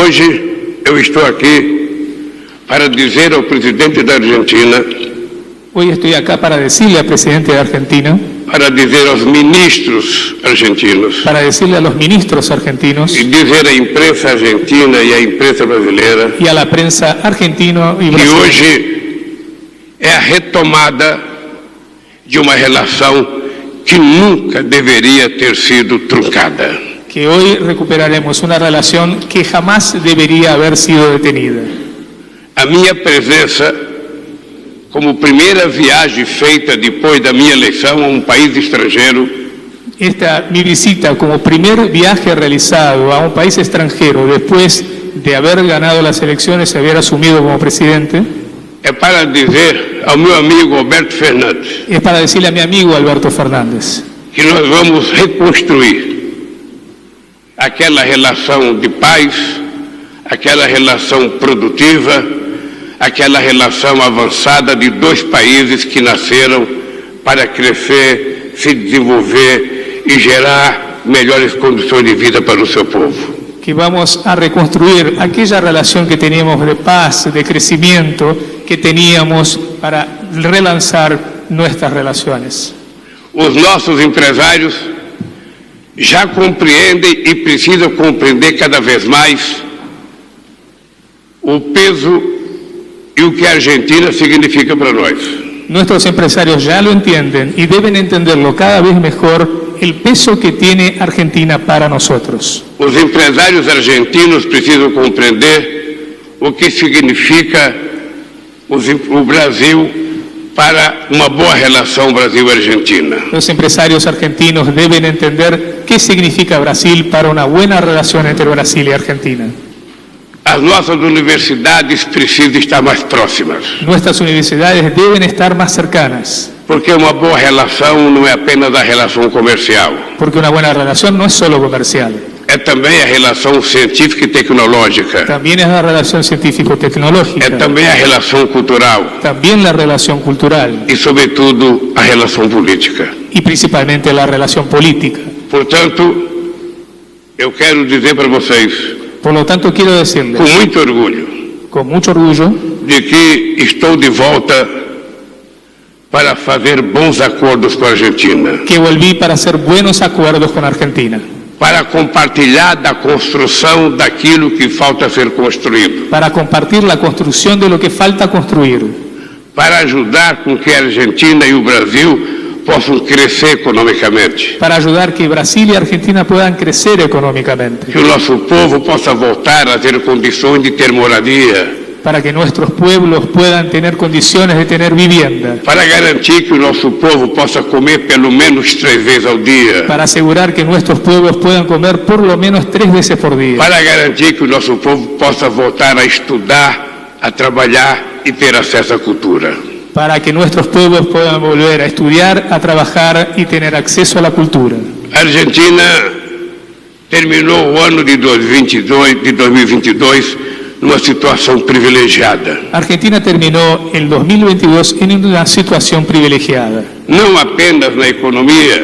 Hoje eu estou aqui para dizer ao presidente da Argentina, Hoy estoy acá para decirle al presidente de Argentina, para dizer aos ministros argentinos, para decirle a los ministros argentinos e dizer à imprensa argentina e à imprensa brasileira y a la prensa argentino y que brasileña hoje é a retomada de uma relação que nunca deveria ter sido truncada. que hoy recuperaremos una relación que jamás debería haber sido detenida. A minha presença, como primeira viagem feita depois da minha eleição a um país estrangeiro, Mi visita como primer viaje realizado a un país extranjero después de haber ganado las elecciones y haber asumido como presidente, é para dizer ao meu amigo Alberto Fernandes es para decirle a mi amigo Alberto Fernández que nós vamos reconstruir aquela relação de paz, aquela relação produtiva, aquela relação avançada de dois países que nasceram para crescer, se desenvolver e gerar melhores condições de vida para o seu povo. que vamos a reconstruir aquella relación que teníamos de paz, de crecimiento, que teníamos para relanzar nuestras relaciones. Os nossos empresários já compreendem e precisam compreender cada vez mais o peso e o que a Argentina significa para nós. Nuestros empresarios ya lo entienden y deben entenderlo cada vez mejor el peso que tiene Argentina para nosotros. Os empresários argentinos precisam compreender o que significa o Brasil para uma boa relação Brasil-Argentina. Los empresarios argentinos deben entender qué significa Brasil para una buena relación entre Brasil y Argentina. As nossas universidades precisam estar mais próximas, Nuestras universidades deben estar más cercanas, porque uma boa relação não é apenas a relação comercial, porque una buena relación no es solo comercial, é também a relação científica e tecnológica, también es la relación é científico-tecnológica, também a relação cultural también la relación cultural e, sobretudo, a relação política. y principalmente la relación política. Portanto, eu quero dizer para vocês, Por lo tanto, quiero decirles com muito orgulho, con mucho orgullo de que estou de volta para fazer bons acordos com a Argentina, que volví para hacer buenos acuerdos con Argentina, para compartilhar da construção daquilo que falta ser construído, para compartir la construcción de lo que falta construir, para ajudar com que a Argentina e o Brasil possam crescer economicamente, para ayudar que Brasil y Argentina puedan crecer económicamente, que o nosso povo possa voltar a ter condições de ter moradia, para que nuestros pueblos puedan tener condiciones de tener vivienda, para garantir que o nosso povo possa comer pelo menos 3 vezes ao dia, para asegurar que nuestros pueblos puedan comer por lo menos 3 veces por día, para garantir que o nosso povo possa voltar a estudar, a trabalhar e ter acesso à cultura. para que nuestros pueblos puedan volver a estudiar, a trabajar y tener acceso a la cultura. A Argentina terminou o ano de 2022 numa situação privilegiada. Argentina terminó el 2022 en una situación privilegiada, Não apenas na economia,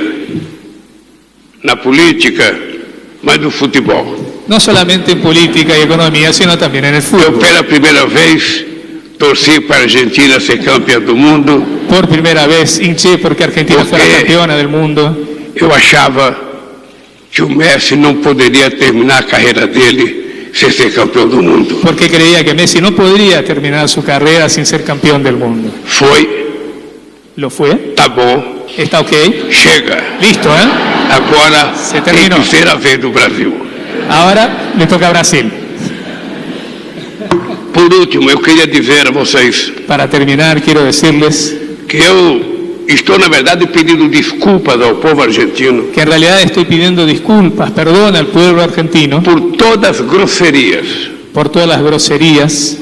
na política, mas no futebol. no solamente en política y economía, sino también en el Eu, fútbol. pela primeira vez, torci para a Argentina ser campeã do mundo. Por primera vez hinché porque Argentina fuera campeona del mundo. Eu achava que o Messi não poderia terminar a carreira dele sem ser campeão do mundo. Porque creía que Messi no podría terminar su carrera sin ser campeón del mundo. Foi, ¿Lo fue? tá bom, ¿Está ok? chega. Listo, ¿eh? Agora Se tem terminou. que ser a vez do Brasil. Ahora le toca a Brasil. Por último, eu queria dizer a vocês Para terminar, quiero decirles que eu estou, na verdade, pedindo desculpas ao povo argentino que en realidad estoy pidiendo disculpas, perdón al pueblo argentino por todas as grosserias por todas las groserías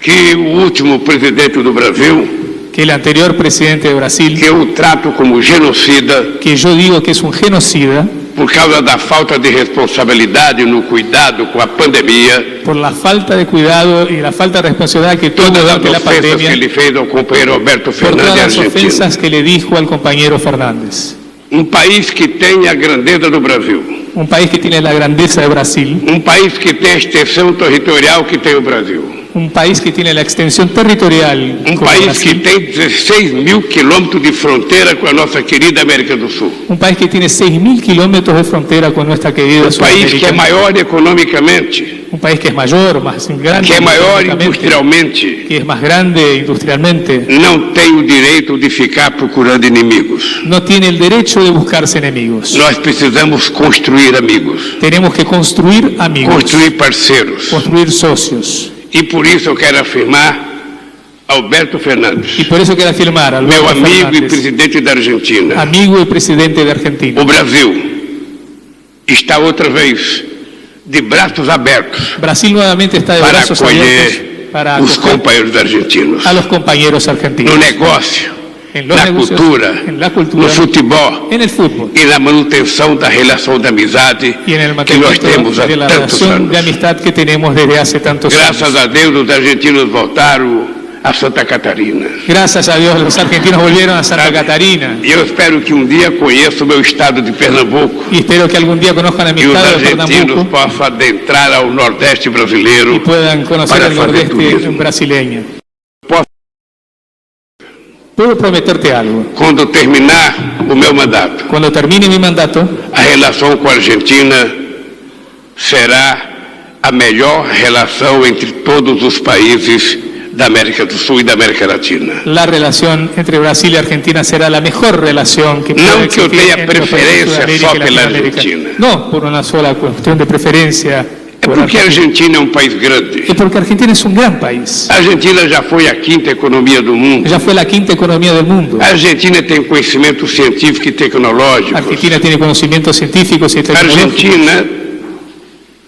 que o último presidente do Brasil, que el anterior presidente de Brasil, que eu trato como genocida, que yo digo que es un genocida, por causa da falta de responsabilidade no cuidado com a pandemia, por la falta de cuidado y la falta de responsabilidad que tuvo todas as durante la ofensas que pandemia, ele fez ao companheiro Alberto por Fernandes todas de las Argentina. ofensas que le dijo al compañero Fernández. Um país que tem a grandeza do Brasil, Un país que tiene la grandeza de Brasil, um país que tem a extensão territorial que tem o Brasil, un país que tiene la extensión territorial um como país que Brasil, tem 16 mil quilômetros de fronteira com a nossa querida América do Sul, un país que tiene 6.000 kilómetros de frontera con nuestra querida um país que é Sudamérica, maior economicamente, un país que es mayor, más grande, que é maior económicamente, industrialmente, que es más grande industrialmente, não tem o direito de ficar procurando inimigos. no tiene el derecho de buscarse enemigos. Nós precisamos construir amigos, Tenemos que construir amigos, construir parceiros. construir socios. E por isso eu quero afirmar Alberto Fernandes, Y por eso quiero afirmar, Alberto meu amigo e Fernández, presidente da Argentina, amigo y presidente de Argentina. o Brasil está outra vez de braços abertos Brasil nuevamente está de para brazos abiertos acolher para os acoger companheiros argentinos a los compañeros argentinos. no negócio, En los na negocios, cultura, en la no cultura, futebol en el fútbol e na manutenção da relação de amizade y en el que nós temos mantenimiento há de la tantos relación anos. de amistad que tenemos desde hace tantos Graças años. a Deus, os argentinos voltaram a Santa Catarina. Gracias a Dios los argentinos volvieron a Santa Catarina E eu espero que um dia conheça o meu estado de Pernambuco y espero que algún día conozcan a mi e os estado de argentinos Pernambuco possam adentrar ao Nordeste y brasileiro. puedan conocer para el hacer nordeste turismo. brasileño. Posso, Puedo prometerte algo. quando terminar o meu mandato, Cuando termine mi mandato, a relação com a Argentina será a melhor relação entre todos os países da América do Sul e da América Latina. la relación entre Brasil y Argentina será la mejor relación que pueda No que yo existir tenga entre los países de preferencia Sudamérica só y pela Latinoamérica. Argentina. No por una sola cuestión de preferencia. É por porque a Argentina. Argentina é um país grande. Es porque Argentina es un gran país. A Argentina já foi a quinta economia do mundo. Ya fue la quinta economía del mundo. A Argentina tem conhecimento científico e tecnológico. Argentina tiene conocimientos científicos y A tecnológicos. Argentina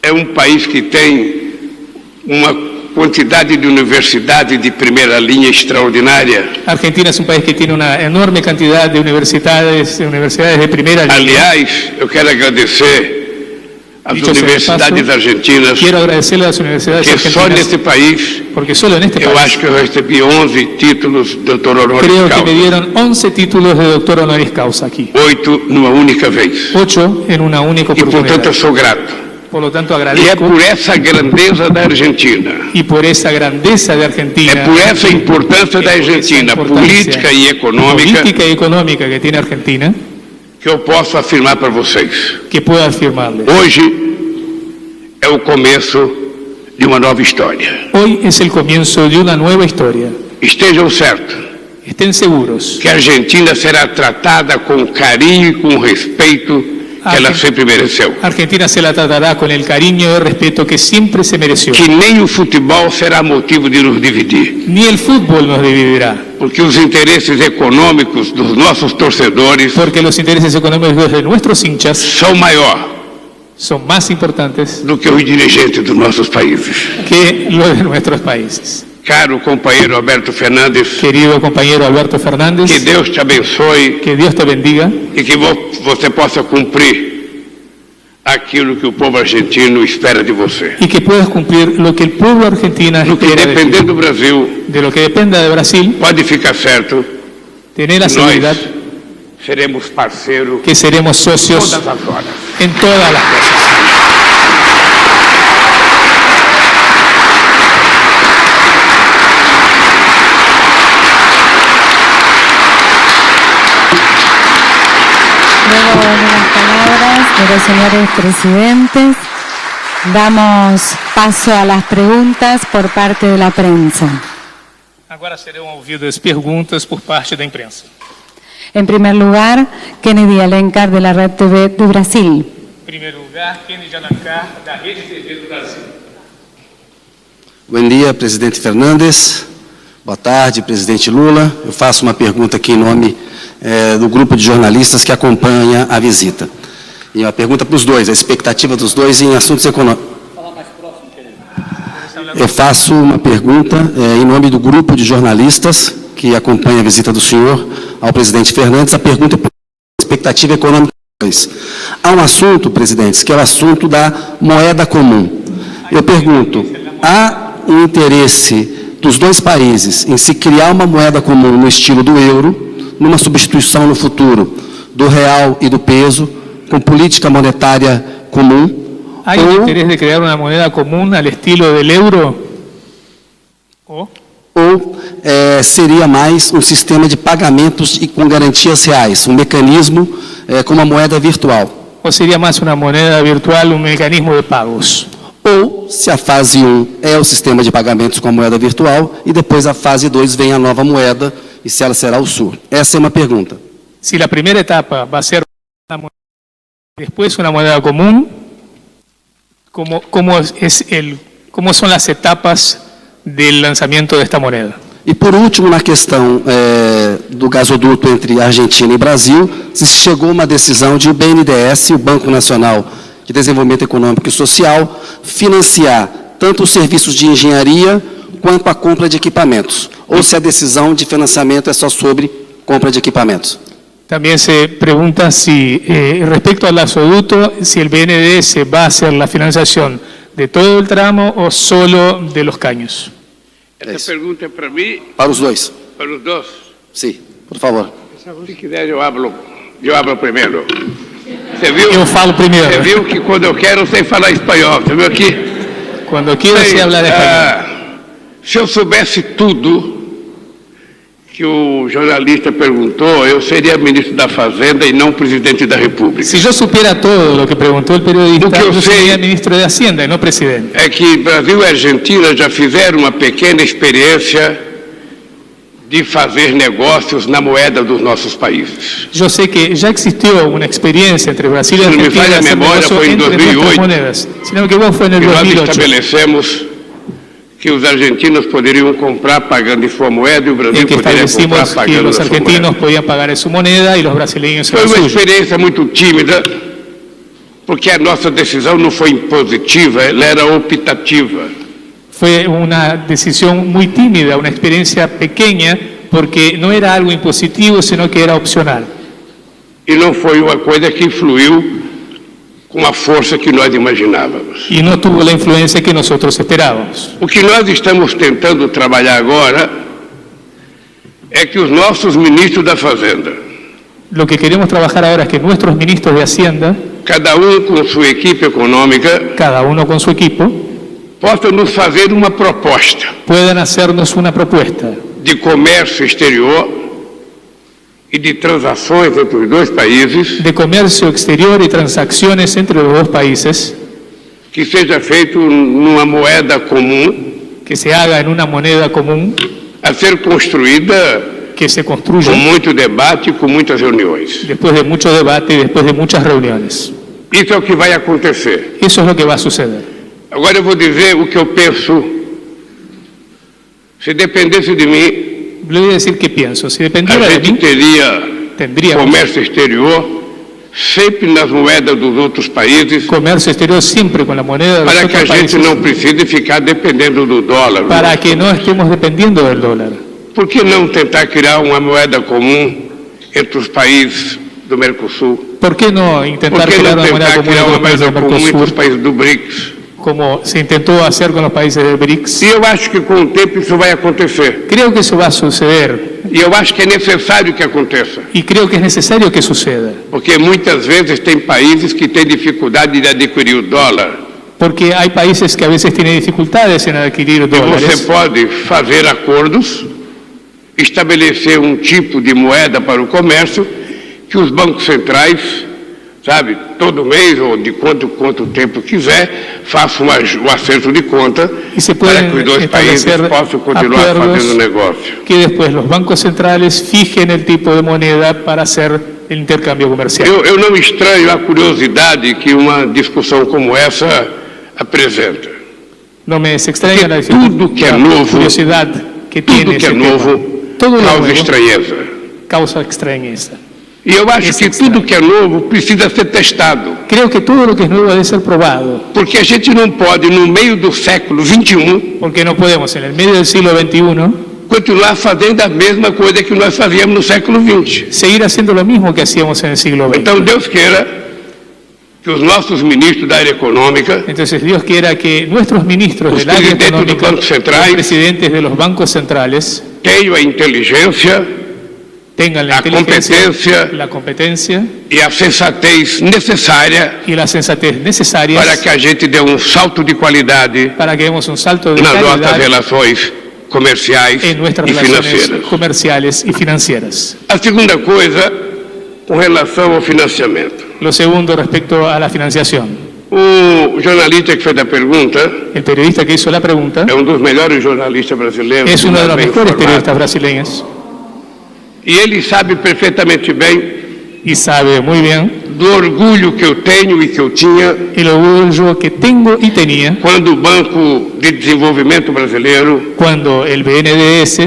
é um país que tem uma quantidade de universidades de primeira linha extraordinária. Argentina es un país que tiene una enorme cantidad de universidades de primera línea. Aliás, eu quero agradecer às Dicho sea de universidades paso, argentinas, Quiero agradecerle a las universidades que só argentinas nesse país, porque solo en este eu país acho que eu recebi 11 títulos de doutor honoris creo que causa. me dieron 11 títulos de doctor honoris causa aquí. 8 numa única vez. 8 en una única E, oportunidad. portanto, eu sou grato. Por lo tanto, E é agradezco por essa grandeza da Argentina, y por esa grandeza de Argentina, é por essa importância da por esa Argentina, importancia política e econômica, política y económica que tiene Argentina, que eu posso afirmar para vocês. que puedo afirmarles. Hoje é o começo de uma nova história. Hoy es el comienzo de una nueva historia. Estejam certos Estén seguros que a Argentina será tratada com carinho e com respeito que ela sempre mereceu. Argentina se la tratará con el cariño y el respeto que siempre se mereció. Que nem o futebol será motivo de nos dividir, Ni el fútbol nos dividirá, porque os interesses econômicos dos nossos torcedores porque los intereses económicos de nuestros hinchas são maior son más importantes do que os dirigentes dos nossos países. que los de nuestros países. Caro companheiro Alberto Fernandes, Querido compañero Alberto Fernández, que Deus te abençoe que Dios te bendiga e que você possa cumprir aquilo que o povo argentino espera de você. y que puedas cumplir lo que el pueblo argentino No que espera de ti. depender do Brasil, De lo que dependa de Brasil, pode ficar certo, tener la nós seguridad seremos parceiros que seremos socios todas as horas. en todas las cosas. Luego de las palabras de los señores presidentes, damos paso a las preguntas por parte de la prensa. Agora serão ouvidas perguntas por parte da imprensa. En primer lugar, Kennedy Alencar de la Red TV de Brasil. Em primeiro lugar, Kennedy Alencar, da Rede TV do Brasil. Bom dia, presidente Fernandes. Boa tarde, presidente Lula. Eu faço uma pergunta aqui em nome do grupo de jornalistas que acompanha a visita. E uma pergunta para os dois, a expectativa dos dois em assuntos econômicos. Eu faço uma pergunta em nome do grupo de jornalistas que acompanha a visita do senhor ao presidente Fernandes. A pergunta é a expectativa econômica dos dois. Há um assunto, presidentes, que é o assunto da moeda comum. Eu pergunto, há um interesse dos dois países em se criar uma moeda comum no estilo do euro, numa substituição no futuro do real e do peso, com política monetária comum, ¿Hay un interés de crear una moneda común al estilo del euro? ¿O? ou seria mais um sistema de pagamentos e com garantias reais, um mecanismo como a moeda virtual? ¿O sería más una moneda virtual, un mecanismo de pagos? Ou, se a fase 1 é o sistema de pagamentos com a moeda virtual, e depois a fase 2 vem a nova moeda, e se ela será o SUR? Essa é uma pergunta. Si la primera etapa va a ser una moneda, después una moneda común, ¿cómo son las etapas del lanzamiento de esta moneda? E por último, na questão do gasoduto entre Argentina e Brasil, se chegou a uma decisão de o BNDES, o Banco Nacional de Desenvolvimento Econômico e Social, financiar tanto os serviços de engenharia quanto a compra de equipamentos, ou se a decisão de financiamento é só sobre compra de equipamentos. También se pregunta si, respecto al gasoduto, si el BNDES va a hacer la financiación de todo el tramo o solo de los caños. Essa pergunta é para mim, Para os dois. para os dois. Sim, por favor. Se quiser, eu hablo primeiro. Você viu? Eu falo primeiro. Você viu que quando eu quero, eu sei falar espanhol. Você viu aqui? Cuando quiero se habla de español. Se eu soubesse tudo que o jornalista perguntou, eu seria ministro da Fazenda e não presidente da República. Si yo supiera todo lo que preguntó el periodista, Lo que yo yo sé- sería ministro de Hacienda y no presidente. É que Brasil e Argentina já fizeram uma pequena experiência de fazer negócios na moeda dos nossos países. Yo sé que ya existió una experiencia entre Brasil y Si no me Argentina falla de la hacer memoria, negocio fue en entre 2008. nuestras monedas. Si no me equivoco, fue en el E nós 2008. estabelecemos que os argentinos poderiam comprar pagando em sua moeda e o Brasil En que poderia comprar establecimos que pagando los na sua argentinos moeda. podían pagar en su moneda y los brasileños en Foi la uma suya. experiência muito tímida, porque a nossa decisão não foi impositiva, ela era optativa. Fue una decisión muy tímida, una experiencia pequeña, porque no era algo impositivo, sino que era opcional. E não foi uma coisa que influiu com a força que nós imaginávamos. Y no tuvo la influencia que nosotros esperábamos. O que nós estamos tentando trabalhar agora é que os nossos ministros da Fazenda, Lo que queremos trabajar ahora es que nuestros ministros de Hacienda, cada com sua equipe econômica, cada uno con su equipo, possam nos fazer uma proposta puedan hacernos una propuesta de comércio exterior e de transações entre os dois países de comercio exterior y transacciones entre los dos países que seja feito numa moeda comum que se haga en una moneda común, a ser construída que se construya com muito debate e com muitas reuniões. después de mucho debate y después de muchas reuniones. Isso é o que vai acontecer. Eso es lo que va a suceder. Agora eu vou dizer o que eu penso. Se dependesse de mim, Le voy a decir qué pienso. Si a dependiera de gente mí, teria tendríamos comércio exterior sempre nas moedas dos outros países, comercio exterior siempre con la moneda de los para que a otros gente países, não precise ficar dependendo do dólar. para que no estemos dependiendo del dólar. Por que não tentar criar uma moeda comum entre os países do Mercosul? ¿Por qué no Por intentar que crear não una moneda tentar común criar con uma los países moeda del comum entre os Mercosur, países do BRICS? como se intentó hacer con los países del BRICS? E eu acho que com o tempo isso vai acontecer. Creo que eso va a suceder E eu acho que é necessário que aconteça. y creo que es necesario que suceda, Porque muitas vezes tem países que têm dificuldade de adquirir o dólar. porque hay países que a veces tienen dificultades en adquirir E você dólares pode fazer acordos, estabelecer um tipo de moeda para o comércio que os bancos centrais, sabe, todo mês ou de quanto tempo quiser, façam um acerto de conta y se para pueden que os dois países establecer possam continuar fazendo acuerdos negócio. que después los bancos centrales fijen el tipo de moneda para hacer el intercambio comercial. Eu não estranho a curiosidade que uma discussão como essa apresenta. No me extraña la Tudo que é novo, curiosidad que tudo tiene que é ese novo tema. Todo lo causa nuevo estranheza. causa extrañeza. E eu acho que tudo que é novo precisa ser testado. Creo que todo lo que es nuevo debe ser probado, Porque a gente não pode, no meio do século XXI, porque no podemos en el medio del siglo XXI continuar fazendo a mesma coisa que nós fazíamos no século XX. seguir haciendo lo mismo que hacíamos en el siglo XX. Então, Deus queira que os nossos ministros da área econômica Entonces Dios quiera que nuestros ministros Los del área presidentes de los económica, bancos centrales, los presidentes de los bancos centrales, tenham a inteligência tengan la a inteligencia, la competencia e a sensatez necessária y la sensatez necesarias para que a gente dê salto de qualidade para que demos un salto de nas nossas calidad relações comerciais en nuestras e relaciones financeiras. comerciales y financieras. A segunda coisa, com relação ao financiamento. Lo segundo, respecto a la financiación. O jornalista que fez a pergunta El periodista que hizo la pregunta é dos melhores jornalistas brasileiros. es uno de los bem mejores informado. periodistas brasileños E ele sabe perfeitamente bem y sabe muy bien do orgulho que eu tenho e que eu tinha el orgullo que tengo y tenía quando o Banco de Desenvolvimento Brasileiro cuando el BNDES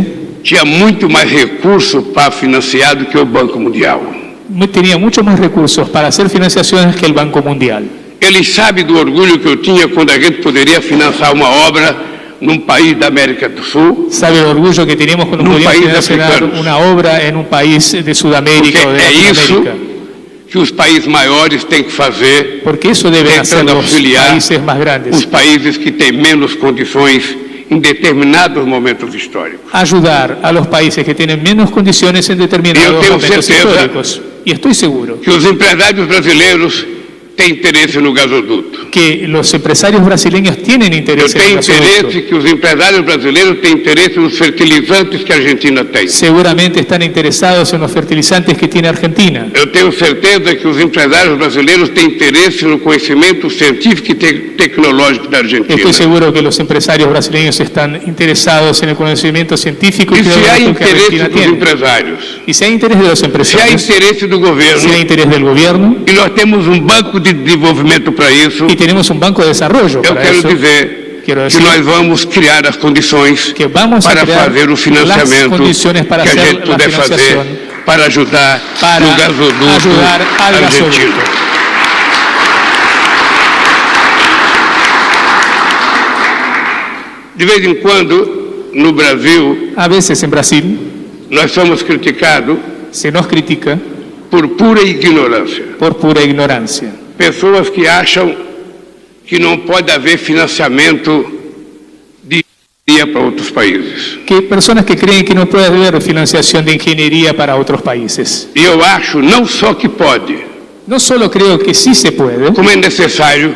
tinha muito mais recursos para financiar do que o Banco Mundial. tenía muchos más recursos para hacer financiaciones que el Banco Mundial. Ele sabe do orgulho que eu tinha quando a gente poderia financiar uma obra num país da América do Sul, Sabe el orgullo que teníamos cuando En un podíamos país financiar africano. una obra en un país de Sudamérica porque o de é isso Latinoamérica. que os países maiores têm que fazer, Porque eso deben hacer tentando los auxiliar países más os grandes. países que têm menos condições em determinados momentos históricos. Ayudar a los países que tienen menos condiciones en Yo determinados tengo momentos certeza históricos. Y estoy seguro Que os empresários brasileiros têm interesse no gasoduto. que los empresarios brasileños tienen Eu interés en tenho el gasoducto. interesse que os empresários brasileiros têm interesse nos fertilizantes que a Argentina tem. Seguramente están interesados en los fertilizantes que tiene Argentina. Eu tenho certeza que os empresários brasileiros têm interesse no conhecimento científico e tecnológico da Argentina. Estoy seguro que los empresarios brasileños están interesados en el conocimiento científico y E se há tecnológico que interesse Argentina dos tiene. empresários, Y si hay interés de los se há empresarios, interesse do governo, si hay interés del gobierno, e nós temos banco de desenvolvimento para isso, y tenemos un banco de desarrollo eu para quero eso, dizer quiero que decir nós vamos criar as condições que vamos a para crear fazer o las financiamento condiciones para que a hacer gente la puder fazer financiación para ajudar para no gasoduto ayudar al argentino. gasoducto. De vez em quando, no Brasil, A veces en Brasil nós somos criticados se nos critica por pura ignorância. por pura ignorancia. Pessoas que acham que não pode haver financiamento de engenharia para outros países. Que personas que creen que no puede haber financiación de ingeniería para otros países. E eu acho não só que pode, No solo creo que sí se puede, como é necessário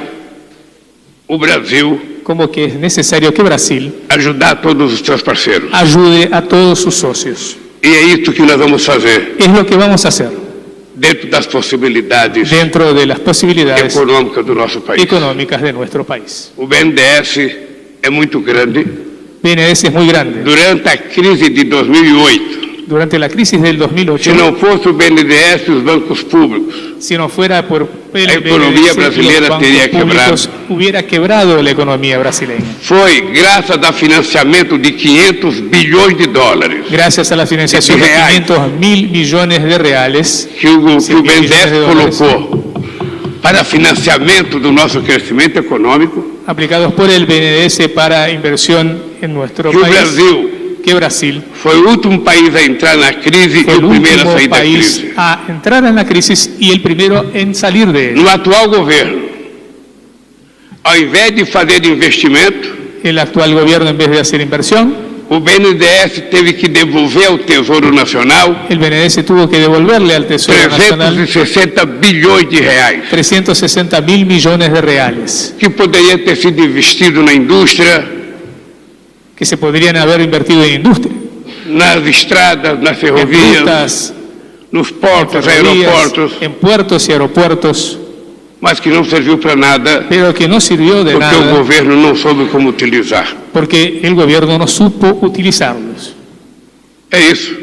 o Brasil como que es necesario que Brasil ajudar todos os seus parceiros. ayude a todos sus socios. E é isso que nós vamos fazer Es lo que vamos a hacer dentro das possibilidades dentro de las posibilidades econômicas do nosso país. económicas de nuestro país. O BNDES é muito grande. BNDES es muy grande. Durante a crise de 2008, Durante la crisis del 2008, se não fosse o BNDES e os bancos públicos, si no fuera por el La economía BNDES y brasileña los bancos tenía públicos, hubiera quebrado la economía brasileña. foi graças ao financiamento de 500 bilhões de dólares Gracias a la financiación de Reales. 500.000 millones de reales que o 100 BNDES milhões de dólares. colocou para financiamento do nosso crescimento econômico, aplicados por el BNDES para inversión en nuestro que o país, Brasil que Brasil foi o último país a entrar na crise fue e el o primeiro a último sair da país crise. a entrar en la crisis y el primero en salir de ella. No atual governo, ao invés de fazer investimento, El actual gobierno, en vez de hacer inversión, o BNDES teve que devolver ao Tesouro Nacional el BNDES tuvo que devolverle al Tesoro Nacional 360 bilhões de reais, 360.000 millones de reales, que poderia ter sido investido na indústria, que se podrían haber invertido en industria, nas estradas, nas en ferrovias, rutas, nos en portos, ferrovías, aeroportos, en puertos y aeropuertos, mas que não serviu para nada pero que no sirvió de porque o nada governo não soube como utilizar. porque el gobierno no supo utilizarlos. É isso,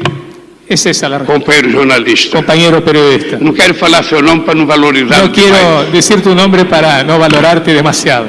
Es esa la respuesta. companheiro jornalista. Compañero periodista, Não quero falar seu nome para não valorizar no demais. quiero decir tu nombre para no valorarte demasiado.